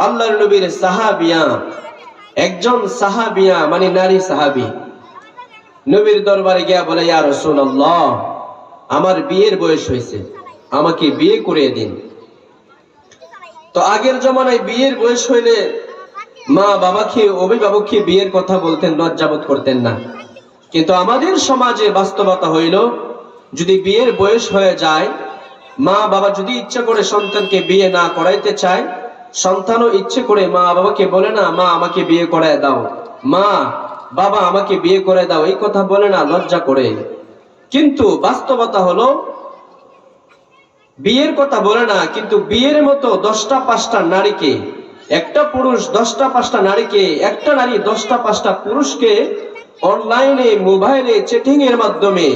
আল্লাহর নবীর সাহাবিয়া, একজন সাহাবিয়া মানে নারী সাহাবী নবীর দরবারে গিয়া বলে, ইয়া রাসূলুল্লাহ, আমার বিয়ের বয়স হয়েছে, আমাকে বিয়ে করিয়ে দিন। তো আগের জমানায় বিয়ের বয়স হইলে মা বাবাকে, অভিভাবককে বিয়ের কথা বলতেন, লজ্জাবোধ করতেন না। কিন্তু আমাদের সমাজে বাস্তবতা হইল, যদি বিয়ের বয়স হয়ে যায়, মা বাবা যদি ইচ্ছা করে সন্তানকে বিয়ে না করাইতে চায়, সন্তানও ইচ্ছে করে মা বাবাকে বলে না, মা আমাকে বিয়ে করায় দাও, মা বাবা আমাকে বিয়ে করে দাও, এই কথা বলে না, লজ্জা করে। কিন্তু বাস্তবতা হলো বিয়ের কথা বলে না, কিন্তু বিয়ের মতো 10টা 5টা নারীকে, একটা পুরুষ 10টা 5টা নারীকে, একটা নারী 10টা 5টা পুরুষকে অনলাইনে, মোবাইলে, চ্যাটিং এর মাধ্যমে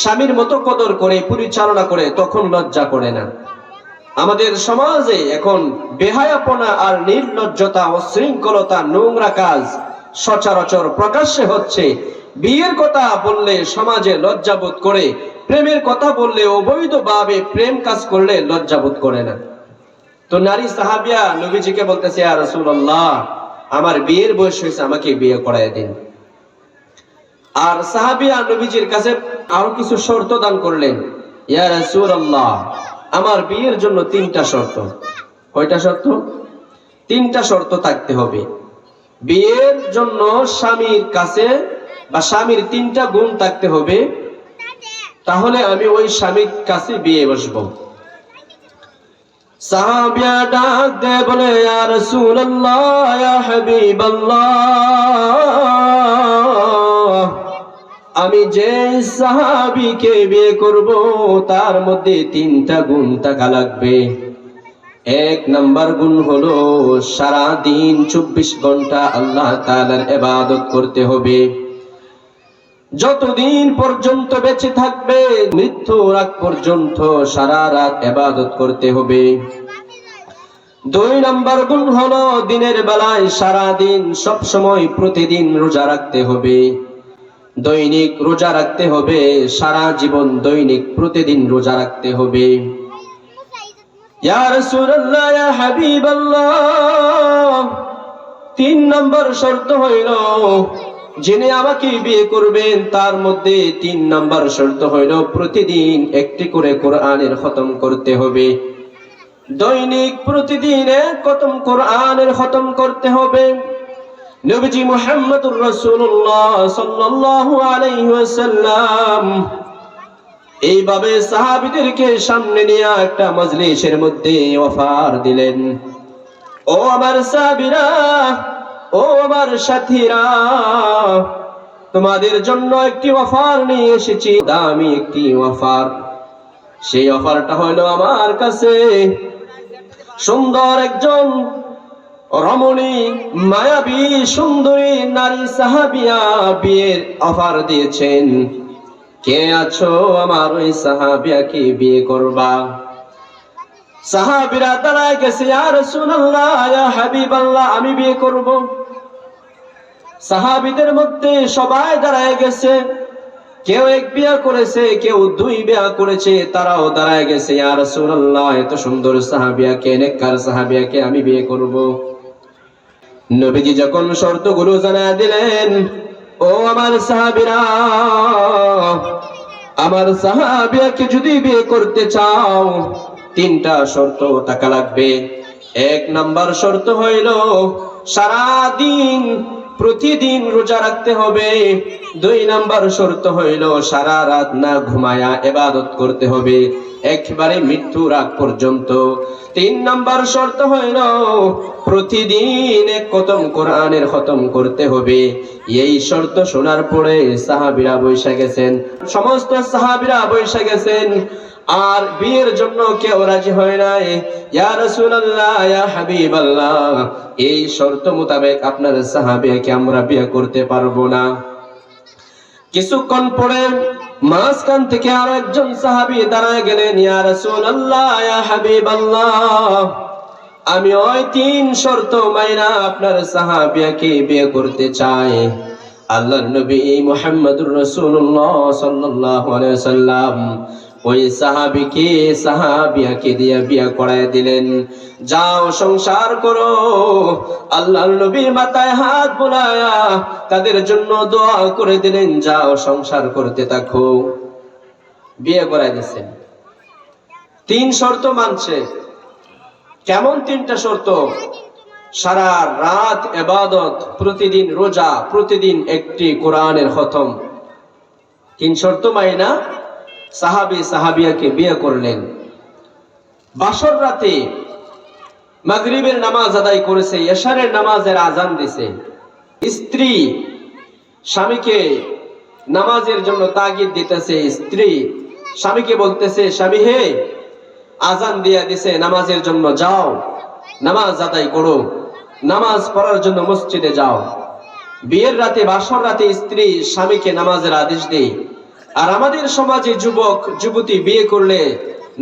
স্বামীর মতো কদর করে, পরিচালনা করে, তখন লজ্জা করে না। আমাদের সমাজে এখন বেহায়াপনা আর নির্লজ্জতা, অশৃঙ্খলতা, নোংরা কাজ সচরাচর প্রকাশ্যে হচ্ছে। বিয়ের কথা বললে সমাজে লজ্জাবোধ করে, প্রেমের কথা বললে, অবৈধভাবে প্রেম কাজ করলে লজ্জাবোধ করে না। তো নারী সাহাবিয়া নবীজিকে বলতেছে, ইয়া রাসূলুল্লাহ, আমার বিয়ের বয়স হয়েছে, আমাকে বিয়ে করায় দিন। আর সাহাবিয়া নবীজির কাছে আরো কিছু শর্ত দান করলেন, ইয়া রাসূলুল্লাহ, আমার বিয়ের জন্য 3টা শর্ত। কয়টা শর্ত? 3টা শর্ত থাকতে হবে। বিয়ের জন্য স্বামীর কাছে বা স্বামীর 3টা গুণ থাকতে হবে, তাহলে আমি ওই স্বামীর কাছে বিয়ে বসবো। সাহাবিয়া ডাক দে বলে, ইয়া রাসূলুল্লাহ, ইয়া হাবিবাল্লাহ, আমি যে সাহাবীকে বিয়ে করব তার মধ্যে 3টা গুণ থাকা লাগবে। 1 নাম্বার গুণ হলো সারা দিন 24 ঘন্টা আল্লাহ তাআলার ইবাদত করতে হবে। যতদিন পর্যন্ত বেঁচে থাকবে, মৃত্যুর আগ পর্যন্ত সারা রাত ইবাদত করতে হবে। 2 নাম্বার গুণ হলো দিনের বেলায় সারা দিন সব সময় প্রতিদিন রোজা রাখতে হবে। দৈনিক রোজা রাখতে হবে, সারা জীবন দৈনিক প্রতিদিন রোজা রাখতে হবে। ইয়া রাসূলুল্লাহ, ইয়া হাবিবাল্লাহ, 3 নম্বর শর্ত হইল, যিনি আমাকে বিয়ে করবেন তার মধ্যে 3 নম্বর শর্ত হইল, প্রতিদিন একটি করে কোরআনের খতম করতে হবে। দৈনিক প্রতিদিন এক খতম কোরআনের খতম করতে হবে। নবীজি মুহাম্মদুর রাসূলুল্লাহ সাল্লাল্লাহু আলাইহি ওয়াসাল্লাম এইভাবে সাহাবীদেরকে সামনে নিয়ে একটা মজলিসের মধ্যে অফার দিলেন, ও আমার সাহাবীরা, ও আমার সাথীরা, তোমাদের জন্য একটি অফার নিয়ে এসেছি, দামি একটি অফার। সেই অফারটা হলো, আমার কাছে সুন্দর একজন রমণী, মায়াবী, সুন্দরী নারী সাহাবিয়া বিয়ের অফার দিয়েছেন। কে আছো আমার ওই সাহাবিয়াকে বিয়ে করবা? সাহাবীরা দাঁড়ায় গেছে, ইয়া রাসূলুল্লাহ, ইয়া হাবিবাল্লাহ, আমি বিয়ে করব। সাহাবীদের মধ্যে সবাই দাঁড়ায় গেছে, কেউ 1 বিয়ে করেছে, কেউ 2 বিয়ে করেছে, তারাও দাঁড়ায় গেছে, ইয়া রাসূলুল্লাহ, এত সুন্দর সাহাবিয়াকে, নেককার সাহাবিয়াকে আমি বিয়ে করব। নবীজি যখন শর্তগুলো জানায় দিলেন, ও আমার সাহাবীরা, আমার সাহাবিয়াকে যদি বিয়ে করতে চাও 3টা শর্ত থাকা লাগবে। 1 নাম্বার শর্ত হইল সারা দিন প্রতিদিন রোজা রাখতে হবে। 2 নাম্বার শর্ত হইল সারা রাত না ঘুমায়া ইবাদত করতে হবে একেবারে মৃত্যুর আগ পর্যন্ত। 3 নাম্বার শর্ত হইল প্রতিদিন 1 খতম কোরআনের খতম করতে হবে। এই শর্ত শোনার পরে সাহাবীরা বৈশা গেছেন, সমস্ত সাহাবীরা বৈশা গেছেন, আর বিয়ের জন্য কেউ রাজি হয় নাই। ইয়া রাসূলুল্লাহ, ইয়া হাবিবাল্লাহ, এই শর্ত মোতাবেক আপনার সাহাবীকে আমরা বিয়ে করতে পারবো না। কিছুক্ষণ পরে মাঝখান থেকে আর একজন সাহাবী দাঁড়ায় গেলেন, ইয়া রাসূলুল্লাহ, ইয়া হাবিবাল্লাহ, আমি ওই 3 শর্ত মাইনা আপনার সাহাবীকে বিয়ে করতে চাই। আল্লাহর নবী মুহাম্মদুর রাসূলুল্লাহ সাল্লাল্লাহু আলাইহি ওয়াসাল্লাম ওই সাহাবীকে সাহাবিয়াকে দিয়ে বিয়ে করায় দিলেন। যাও সংসার করো। আল্লাহর নবীর মাথায় হাত বুলায়া তাদের জন্য দোয়া করে দিলেন, যাও সংসার করতে থাকো। বিয়ে করায় দিয়েছেন। 3 শর্ত মানছে। কেমন 3টা শর্ত? সারা রাত ইবাদত, প্রতিদিন রোজা, প্রতিদিন একটি কোরআনের খতম। 3 শর্ত মাইনা সাহাবী সাহাবিয়াকে বিয়ে করলেন। বাসর রাতে মাগরিবের নামাজ আদায় করেছে, এশারের নামাজের আজান দিছে। স্ত্রী স্বামীকে নামাজের জন্য তাগিদ দিতেছে। স্ত্রী স্বামীকে বলতেছে, স্বামী হে, আজান দিয়া দিছে নামাজের জন্য, যাও নামাজ আদায় করো, নামাজ পড়ার জন্য মসজিদে যাও। বিয়ের রাতে, বাসর রাতে স্ত্রী স্বামীকে নামাজের আদেশ দেয়। আর আমাদের সমাজে যুবক যুবতী বিয়ে করলে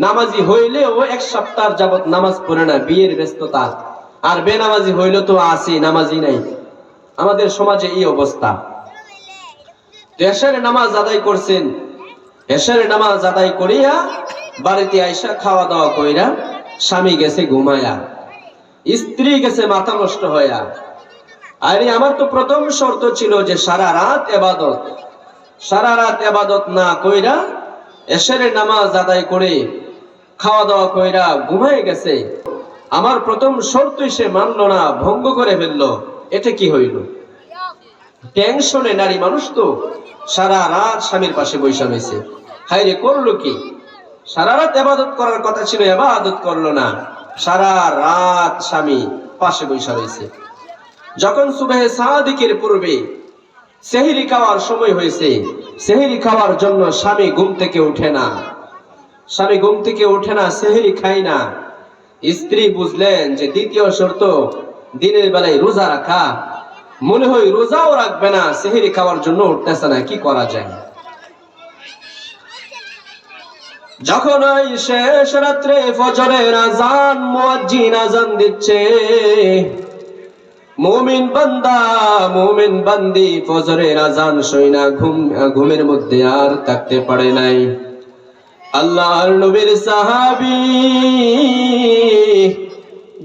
নামাজি হইলেও 1 সপ্তাহ যাবত নামাজ পড়ে না, বিয়ের ব্যস্ততা। আর বেনামাজি হইলে তো আসি, নামাজি নাই। আমাদের সমাজে এই অবস্থা। এশারের নামাজ আদায় করছেন। এশারের নামাজ আদায় করিয়া বাড়িতে আইসা খাওয়া দাওয়া কইরা স্বামী গেছে ঘুমায়া, স্ত্রী গেছে মাথা নষ্ট হইয়া। আরে আমার তো প্রথম শর্ত ছিল যে সারা রাত ইবাদত, সারা রাত ইবাদত না কইরা এশারের নামাজ আদায় করে খাওয়া দাওয়া কইরা ঘুমায় গেছে। আমার প্রথম শর্তই সে মানলো না, ভঙ্গ করে ফেললো। এটা কি হইল? টেনশনে নারী মানুষ তো সারা রাত স্বামীর পাশে বৈশা রয়েছে। হায়রে করলো কি? সারা রাত ইবাদত করার কথা ছিল, ইবাদত করলো না, সারা রাত স্বামী পাশে বৈশা রয়েছে। যখন সুবহে সাদিকের পূর্বে সেহরি খাওয়ার সময় হয়েছে, সেহরি খাওয়ার জন্য স্বামী ঘুম থেকে ওঠে না, স্বামী ঘুম থেকে ওঠে না, সেহরি খায় না। স্ত্রী বুঝলেন যে দ্বিতীয় শর্ত দিনের বেলায় রোজা রাখা, মনে হয় রোজাও রাখবে না, সেহরি খাওয়ার জন্য উঠতেছে না, কি করা যায়? যখন ওই শেষ রাত্রে ফজরের আজান, মুয়াজ্জিন আজান দিচ্ছে, মুমিন বান্দা মুমিন বান্দি ফজরের আজান শুইনা ঘুমের মধ্যে আর থাকতে পারে নাই। আল্লাহর নবীর সাহাবী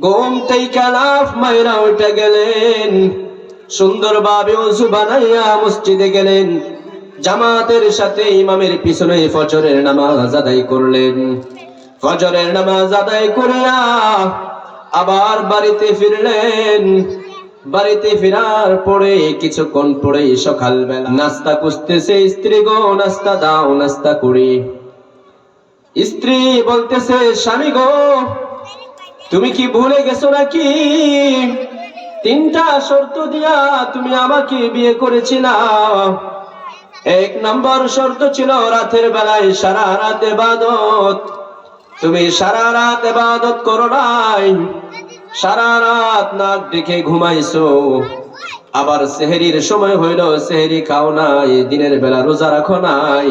ঘুম থেকে লাফ মাইরা উঠে গেলেন, সুন্দরভাবে ওযু বানাইয়া মসজিদে গেলেন, জামাতের সাথে ইমামের পিছনে ফজরের নামাজ আদায় করলেন। ফজরের নামাজ আদায় করিয়া আবার বাড়িতে ফিরলেন। বাড়িতে ফেরার পরে কিছুক্ষণ পরে সকালবেলা নাস্তা খুঁজতেছে। স্ত্রী গো, নাস্তা দাও, নাস্তা করি। স্ত্রী বলতেছে, স্বামী গো, তুমি কি ভুলে গেছো নাকি? 3টা শর্ত দিয়া তুমি আমাকে বিয়ে করেছিলা। 1 নম্বর শর্ত ছিল রাতের বেলায় সারা রাত ইবাদত। তুমি সারা রাত ইবাদত করো নাই, সারা রাত নাক ডেকে ঘুমাইছো। আবার সেহরির সময় হইল, সেহরি খাও নাই, দিনের বেলা রোজা রাখো নাই।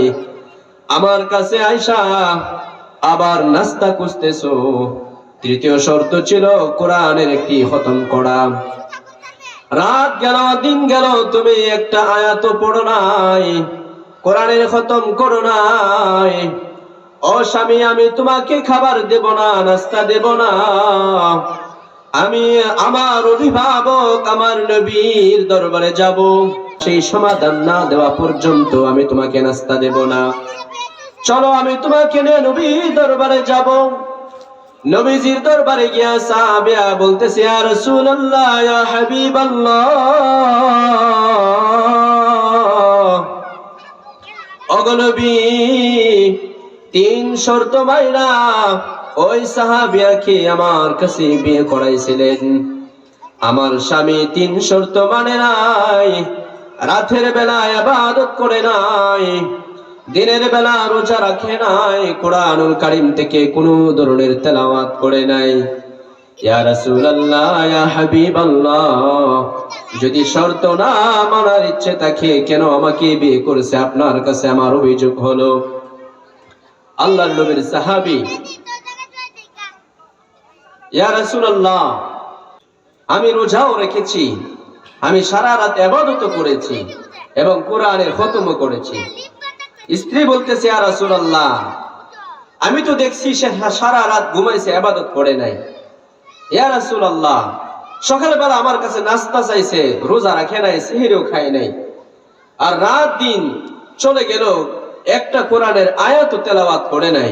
আমার কাছে আইসা আবার নাস্তা খুঁজতেছো। 3য় শর্ত ছিল কোরআনের একটি খতম করা। রাত গেল, দিন গেল, তুমি একটা আয়াত পড়ো নাই, কোরআনের খতম করো নাই। ও স্বামী, আমি তোমাকে খাবার দেব না, নাস্তা দেব না। আমি আমার অভিভাবক আমার নবীর দরবারে যাব, সেই সমাধান না দেওয়া পর্যন্ত আমি তোমাকে নাস্তা দেব না। চলো আমি তোমাকে নিয়ে নবীর দরবারে যাব। নবীজির দরবারে গিয়া সাহাবিয়া বলতেছে, ইয়া রাসূলুল্লাহ, ইয়া হাবিবাল্লাহ, ওগো নবী, 3 শর্ত মাইরা ওই সাহাবিয়াকে আমার কাছে বিয়ে করাইছিলেন। আমার স্বামী 3 শর্ত মানে নাই, রাতের বেলা ইবাদত করে নাই, দিনের বেলা রোজা রাখে নাই, কোরআনুল কারীম থেকে কোন ধরনের তেলাওয়াত করে নাই। ইয়া রাসূলুল্লাহ, ইয়া হাবিবাল্লাহ, যদি শর্ত না মানার ইচ্ছে থাকে কেন আমাকে বিয়ে করেছে? আপনার কাছে আমার অভিযোগ হলো। আল্লাহর নবীর সাহাবী, ইয়া রাসূলুল্লাহ, আমি রোজাও রেখেছি, আমি সারা রাত ইবাদত করেছি এবং কোরআনের খতমও করেছি। স্ত্রী বলতেছে, ইয়া রাসূলুল্লাহ, আমি তো দেখছি সে সারা রাত ঘুমাইছে, ইবাদত করে নাই। ইয়া রাসূলুল্লাহ, সকালবেলা আমার কাছে নাস্তা চাইছে, রোজা রাখে নাই, সেহরিও খায় নাই, আর রাত দিন চলে গেল, একটা কোরআনের আয়াতও তেলাওয়াত করে নাই।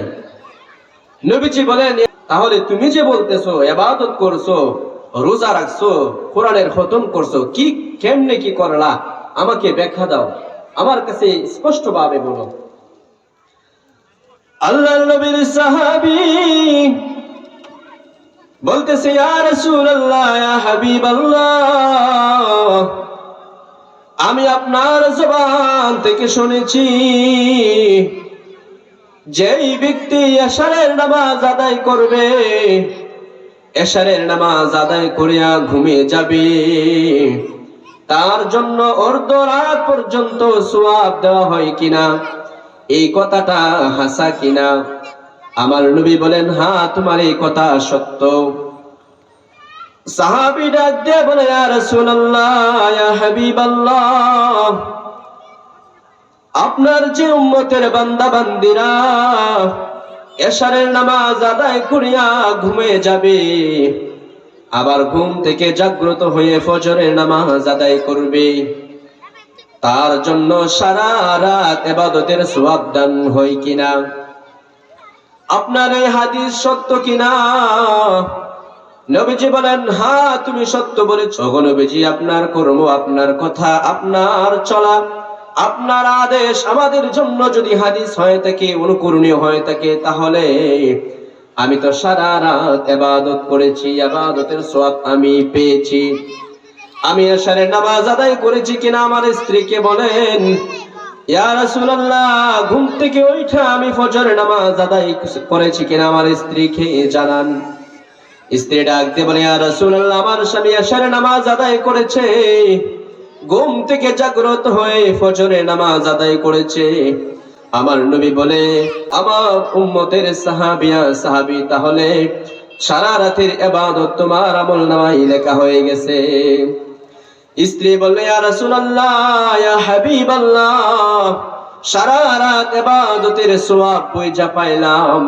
নবীজি বলেন, তাহলে তুমি যে বলতেছো ইবাদত করছো, রোজা রাখছো, কোরআনের খতম করছো, কি কেমনে কি করলা, আমাকে ব্যাখ্যা দাও, আমার কাছে স্পষ্ট ভাবে বলো। আল্লাহর নবীর সাহাবী বলতেছে, ইয়া রাসূলুল্লাহ, ইয়া হাবিবাল্লাহ, আমি আপনার জবান থেকে শুনেছি যেই ব্যক্তি এশারের নামাজ আদায় করবে, এশারের নামাজ আদায় করিয়া ঘুমিয়ে যাবে, তার জন্য অর্ধরাত পর্যন্ত সওয়াব দেওয়া হয় কিনা, এই কথাটা হাসা কিনা? আমার নবী বলেন, হ্যাঁ, তোমার এই কথা সত্য। সাহাবী ডাক দিয়ে বলে, ইয়া রাসূলুল্লাহ, ইয়া হাবিবাল্লাহ, আপনার যে উম্মতের বান্দা বান্দিরা এশারের নামাজ আদায় করিয়া ঘুমিয়ে যাবে, আবার ঘুম থেকে জাগ্রত হয়ে ফজরের নামাজ আদায় করবে, তার জন্য সারা রাত ইবাদতের সওয়াব দান হয় কিনা? আপনার এই হাদিস সত্য কিনা? নবীজি বলেন, হ্যাঁ, তুমি সত্য বলেছো গো নবীজি, আপনার কর্ম, আপনার কথা, আপনার চলা, আপনার আদেশ আমাদের জন্য যদি হাদিস হয়ে থাকে, অনুকরণীয় হয়ে থাকে, তাহলে আমি তো সারা রাত ইবাদত করেছি, ইবাদতের সওয়াব আমি পেয়েছি। আমি এশারের নামাজ আদায় করেছি কিনা আমার স্ত্রীকে বলেন। ইয়া রাসূলুল্লাহ, ঘুম থেকে উঠা আমি ফজরের নামাজ আদায় করেছি কিনা আমার স্ত্রীকে জানান। স্ত্রী ডাক দিয়ে বলে, ইয়া রাসূলুল্লাহ, আমার স্বামী এশারের নামাজ আদায় করেছে, ঘুম থেকে জাগ্রত হয়ে ফজরের নামাজ আদায় করেছে। আমার নবী বলে, আমার উম্মতের সাহাবী, তাহলে সারা রাতের ইবাদত তোমার আমলনামায় লেখা হয়ে গেছে। স্ত্রী বললে, ইয়া রাসূলুল্লাহ, ইয়া হাবিবাল্লাহ, সারা রাত ইবাদতের সওয়াব বুঝা পাইলাম,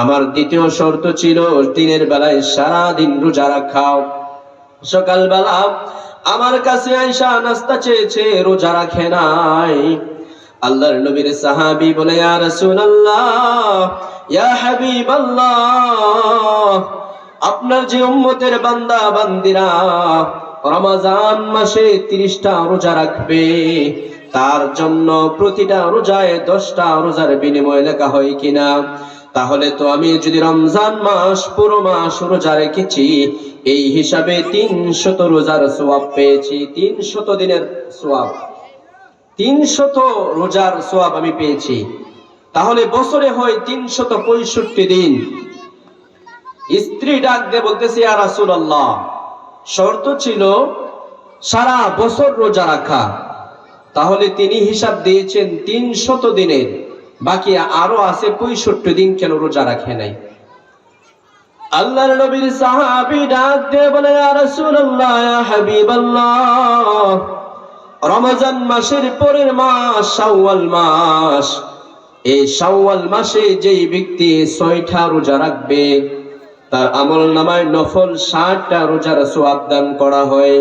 আমার দ্বিতীয় শর্ত ছিল দিনের বেলায় সারা দিন রোজা রাখা। সকালবেলা আমার কাছে আয়েশা নাস্তা চেয়েছে, রোজা রাখে নাই। আল্লাহর নবীর সাহাবী বলে, ইয়া রাসূলুল্লাহ, ইয়া হাবিবাল্লাহ, আপনার যে উম্মতের বান্দা বান্দিরা রমজান মাসে 30টা রোজা রাখবে, তার জন্য প্রতিটা রোজায় 10টা রোজার বিনিময় লেখা হয় কিনা? তাহলে তো আমি যদি রমজান মাস পুরো মাস রোজা রেখেছি, এই হিসাবে 300 রোজার সওয়াব পেয়েছি, 300 দিনের সওয়াব, 300 রোজার সওয়াব আমি পেয়েছি। তাহলে বছরে হয় 365 দিন। স্ত্রী ডাক দিয়ে বলতেছে, ইয়া রাসূলুল্লাহ, শর্ত ছিল সারা বছর রোজা রাখা, তাহলে তিনি হিসাব দিয়েছেন 300 দিনের, বাকি আরো আছে 65 দিন, কেন রোজা রাখে নাই? আল্লাহর নবীর সাহাবী ডাক দিয়ে বলে, ইয়া রাসূলুল্লাহ, ইয়া হাবিবাল্লাহ, রমজান মাসের পরের মাস শাওয়াল মাস, এই শাওয়াল মাসে যেই ব্যক্তি 6টা রোজা রাখবে, তার আমলনামায় নফল 60টা রোজার সওয়াব দান করা হয়।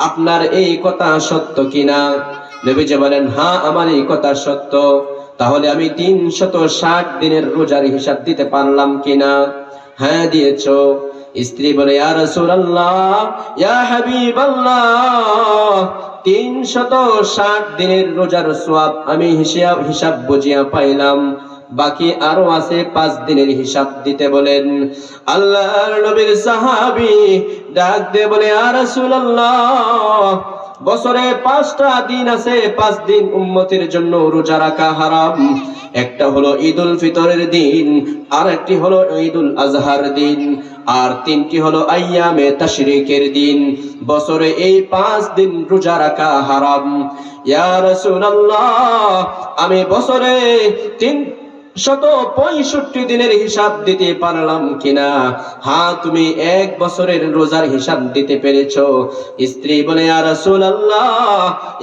আপনার এই কথা সত্য কিনা? নবীজি বলেন, হ্যাঁ, আমার এই কথা সত্য। তাহলে আমি 360 দিনের রোজার হিসাব দিতে পারলাম কিনা? হ্যাঁ, দিয়েছো। স্ত্রী বলে, ইয়া রাসূলুল্লাহ, ইয়া হাবিবাল্লাহ, 360 দিনের রোজার সওয়াব আমি হিসাব বুঝিয়া পাইলাম, বাকি আরো আছে 5 দিনের হিসাব দিতে বলেন। আল্লাহর নবীর সাহাবী ডাক দিয়ে বলে, ইয়া রাসূলুল্লাহ, বছরে 5টা দিন আছে, 5 দিন উম্মতের জন্য রোজা রাখা হারাম। একটা হলো ঈদুল ফিতরের দিন, আর একটি হলো ঈদুল আজহার দিন, আর 3টি হলো আইয়ামে তাশরিকের দিন। বছরে এই 5 দিন রোজা রাখা হারাম। ইয়া রাসূলুল্লাহ, আমি বছরে 365 দিনের হিসাব দিতে পারলাম কিনা? হ্যাঁ, তুমি 1 বছরের রোজার হিসাব দিতে পেরেছো। স্ত্রী বলে, ইয়া রাসূলুল্লাহ,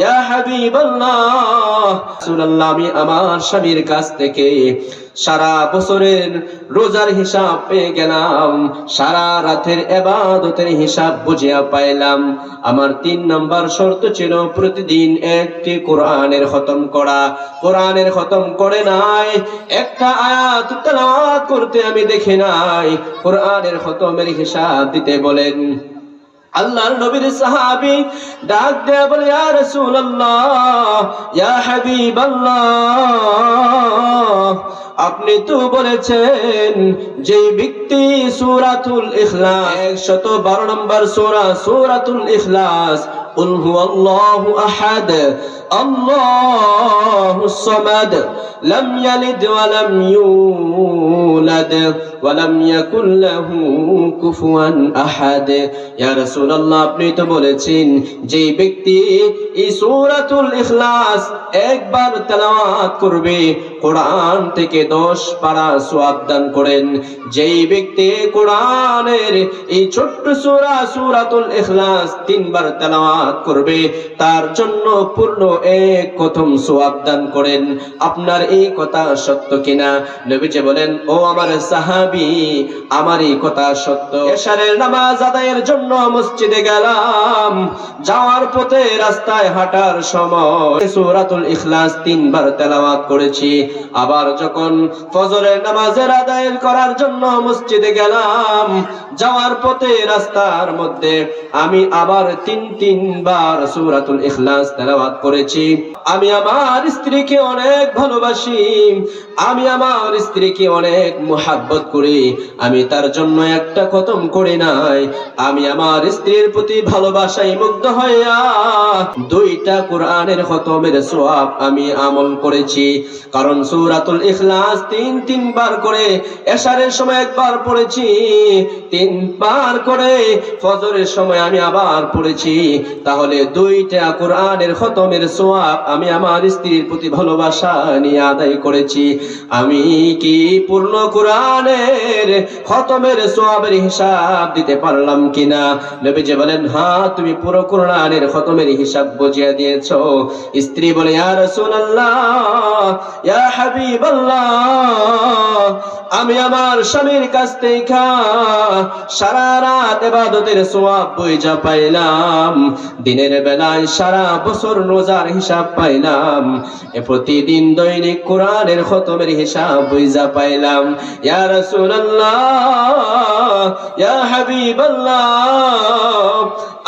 ইয়া হাবিবাল্লাহ, রাসূলুল্লাহ, আমি আমার স্বামীর কাছ থেকে সারা বছরের রোজার হিসাব পেয়ে গেলাম, সারা রাতের ইবাদতের হিসাব বুঝিয়া পাইলাম। আমার 3 নাম্বার শর্ত ছিল প্রতিদিন একটি কোরআনের খতম করা। কোরআনের খতম করে নাই, একটা আয়াত তেলাওয়াত করতে আমি দেখি নাই। কোরআনের খতমের হিসাব দিতে বলেন। আল্লাহর নবীর সাহাবী ডাক দেয়া বলে, ইয়া রাসূলুল্লাহ, ইয়া হাবিবাল্লাহ, আপনি তো বলেছেন যে ব্যক্তি সূরাতুল ইখলাস 112 নম্বর সূরা সূরাতুল ইখলাস, কুল হুয়াল্লাহু আহাদ আল্লাহুস সামাদ লাম ইয়ালিদ ওয়া লাম ইউলাদ ওয়া লাম ইয়াকুল লাহু কুফুয়ান আহাদ। ইয়া রাসূলুল্লাহ, আপনি তো বলেছেন যে ব্যক্তি এই সূরাতুল ইখলাস একবার তেলাওয়াত করবে, কোরআন থেকে 10 পারা সওয়াব দান করেন। যেই ব্যক্তি কোরআনের এই ছোট্ট সূরা সূরাতুল ইখলাস 3 বার তেলাওয়াত করবে, তার জন্য পূর্ণ 1 খতম সওয়াব দান করেন। আপনার এই কথা সত্য কিনা? নবীজি বলেন, ও আমার সাহাবী, আমার এই কথা সত্য। এশারের নামাজ আদায়ের জন্য মসজিদে গেলাম, যাওয়ার পথে রাস্তায় হাঁটার সময় সূরাতুল ইখলাস 3 বার তেলাওয়াত করেছি। আবার যখন ফজরের নামাজের আদায় করার জন্য মসজিদে গেলাম, যাওয়ার পথে রাস্তার মধ্যে আমি আবার 3 বার সূরাতুল ইখলাস তেলাওয়াত করেছি। আমি আমার স্ত্রীকে অনেক ভালোবাসি, আমি আমার স্ত্রীকে অনেক মুহাব্বত করি, আমি তার জন্য একটা খতম করি নাই। আমি আমার স্ত্রীর প্রতি ভালোবাসায় মুগ্ধ হইয়া 2টা কোরআনের খতমের সওয়াব আমি আমল করেছি। কারণ সূরাতুল ইখলাস 3 বার করে এশারের সময় 1 বার পড়েছি, 3 বার করে ফজরের সময় আমি আবার পড়েছি। তাহলে 2টা কোরআনের খতমের সওয়াব আমি আমার স্ত্রীর প্রতি ভালোবাসা নিয়ে আদায় করেছি। আমি কি পূর্ণ কোরআনের খতমের সওয়াবের হিসাব দিতে পারলাম কিনা? নবীজি বলেন, হ্যাঁ, তুমি পুরো কোরআনের খতমের হিসাব বুঝিয়ে দিয়েছো। স্ত্রী বলে, ইয়া রাসূলুল্লাহ, ইয়া হাবিবাল্লাহ, আমি আমার স্বামীর কাছ থেকে সারা রাত ইবাদতের সওয়াব বুঝা পাইলাম, দিনের বেলায় সারা বছর রোজার হিসাব পাইলাম, প্রতিদিন দৈনিক কোরআনের খতমের হিসাব বুঝা পাইলাম। ইয়া রাসূলুল্লাহ, ইয়া হাবিবাল্লাহ,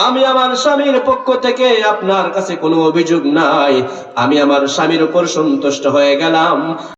আমি আমার স্বামীর পক্ষ থেকে আপনার কাছে কোনো অভিযোগ নাই, আমি আমার স্বামীর উপর সন্তুষ্ট হয়ে গেলাম।